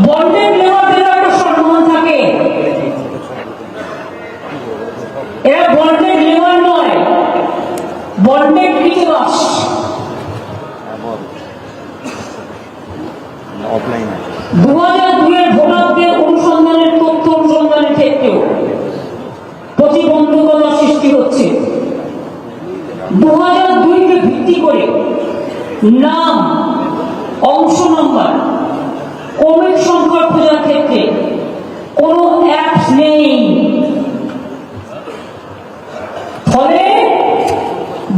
Bonded লেবারদের একটা সম্মান থাকে। এরা বন্ডেড লেবার নয়, বন্ডেড কৃতদাস। অফলাইন 2002 ভোটারদের অনুসন্ধানের তথ্য অনুসন্ধানের ক্ষেত্রেও প্রতিবন্ধকতা সৃষ্টি হচ্ছে। 2002-কে ভিত্তি করে নাম, অংশ নম্বর, ক্রমিক সংখ্যা খোঁজার ক্ষেত্রে কোনো অ্যাপস নেই। ফলে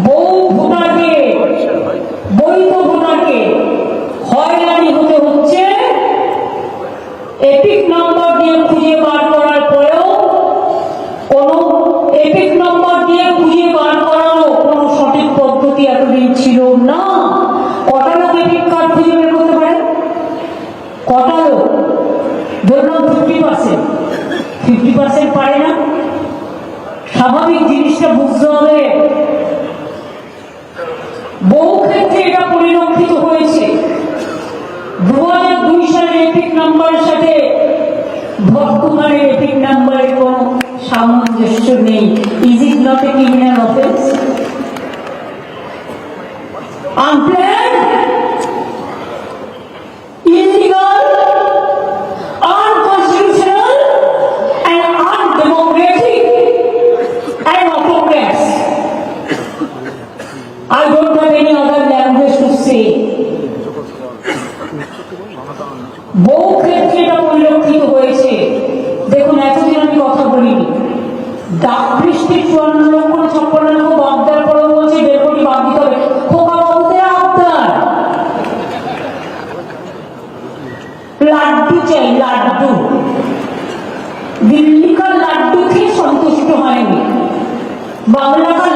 বহু ভোটারকে, বৈধ ভোটারকে হয়রানি হতে হচ্ছে। এপিক নম্বর দিয়ে খুঁজে বার করার পরেও কোনো এপিক নম্বর দিয়ে খুঁজে বার করারও কোনো সঠিক পদ্ধতি এতদিন ছিল না। কটা লোক এপিক কার্ড খুঁজে বের করতে পারে? কটা লোক? ধরুন 50% পারে না। স্বাভাবিক জিনিসটা বুঝতে হবে। বহু ক্ষেত্রে এটা পরিলক্ষিত হয়েছে। 2002 সালের এপিক নাম্বারের সাথে বর্তমানের এপিক নাম্বারের কোন সামঞ্জস্য নেই। Is it not a criminal offence? Unplanned, illegal, unconstitutional and undemocratic and autocrats. I don't have any other language to say. বহু ক্ষেত্রে এটা পরিলক্ষিত হয়েছে। দেখুন, এতদিন আমি কথা বলিনি। ডাক বৃষ্টির 54,56,000 বাদ দেওয়ার পরে বলছে 1.5 কোটি বাদ দিতে হবে। খোকা বাবুদের আবদার, লাড্ডু চাই, লাড্ডু। দিল্লিকার লাড্ডু খেয়ে সন্তুষ্ট হয়নি, বাংলাকার